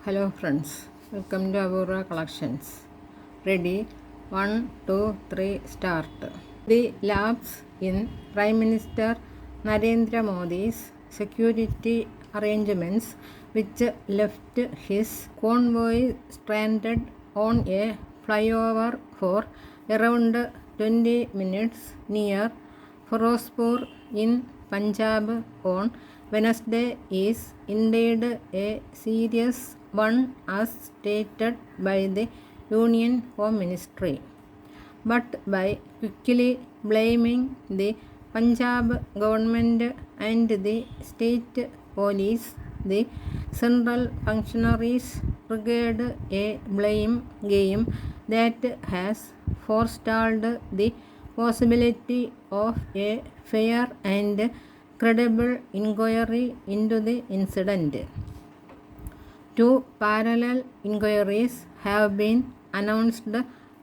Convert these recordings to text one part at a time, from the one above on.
Hello friends, welcome to our collections. Ready? 1, 2, 3, start. The lapse in Prime Minister Narendra Modi's security arrangements, which left his convoy stranded on a flyover for around 20 minutes near Firozpur in Punjab on Wednesday, is indeed a serious one as stated by the Union Home Ministry. But by quickly blaming the Punjab government and the state police, the central functionaries brigade a blame game that has forestalled the possibility of a fair and credible inquiry into the incident. Two parallel inquiries have been announced,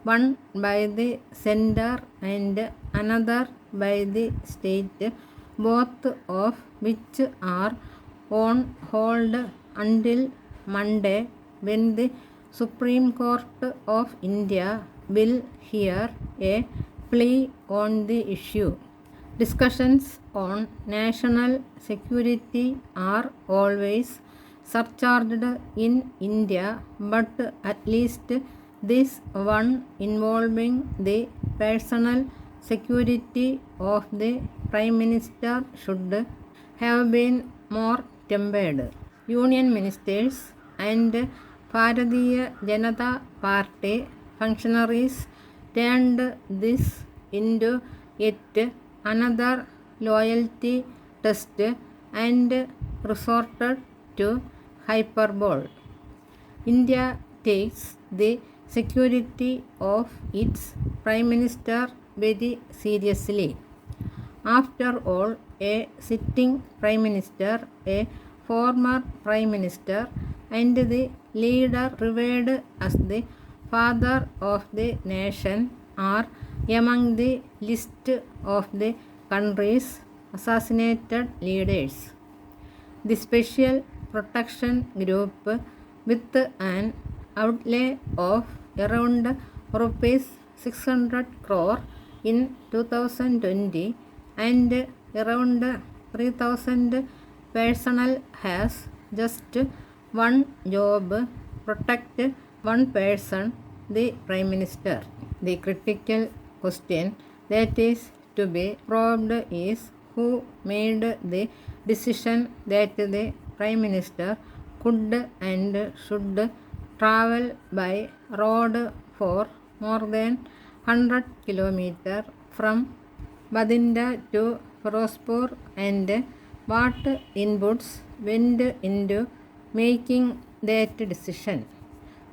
one by the center and another by the state, both of which are on hold until Monday, when the Supreme Court of India will hear a plea on the issue. Discussions on national security are always surcharged in India, but at least this one involving the personal security of the Prime Minister should have been more tempered. Union ministers and Bharatiya Janata Party functionaries turned this into yet another loyalty test and resorted to hyperbole. India takes the security of its Prime Minister very seriously. After all, a sitting Prime Minister, a former Prime Minister, and the leader revered as the father of the nation are among the list of the country's assassinated leaders. The Special Protection Group, with an outlay of around rupees 600 crore in 2020 and around 3,000 personnel, has just one job: protect one person, the Prime Minister. The critical question that is to be probed is who made the decision that the Prime Minister could and should travel by road for more than 100 kilometers from Bathinda to Firozpur, and what inputs went into making that decision,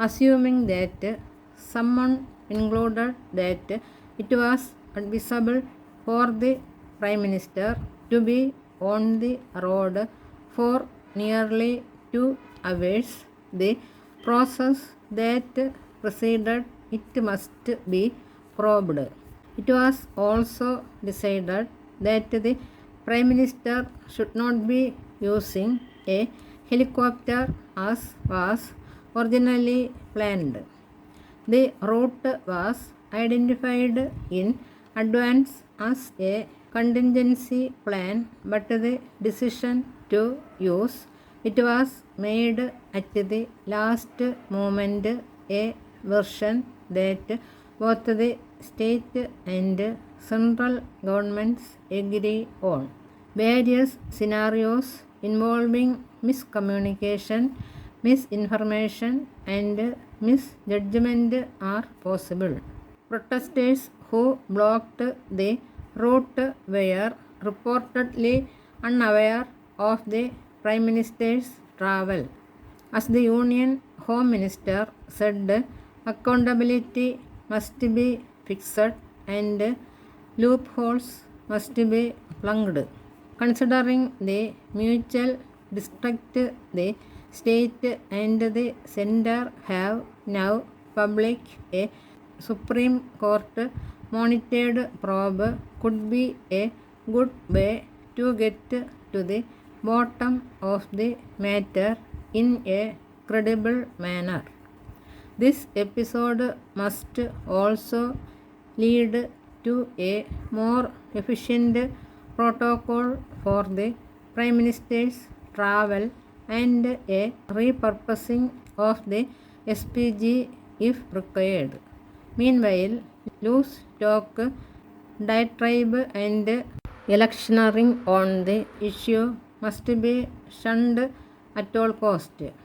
assuming that someone included that it was advisable for the Prime Minister to be on the road for nearly 2 hours. The process that preceded it must be probed. It was also decided that the Prime Minister should not be using a helicopter as was originally planned. The route was identified in advance as a contingency plan, but the decision to use it was made at the last moment, a version that both the state and central governments agree on. Various scenarios involving miscommunication, misinformation, and misjudgment are possible. Protesters who blocked the route were reportedly unaware of the Prime Minister's travel. As the Union Home Minister said, accountability must be fixed and loopholes must be plugged. Considering the mutual distrust the state and the center have now public, a Supreme Court monitored probe could be a good way to get to the bottom of the matter in a credible manner. This episode must also lead to a more efficient protocol for the Prime Minister's travel and a repurposing of the SPG if required. Meanwhile, loose talk, diatribe and electioneering on the issue must be shunned at all costs.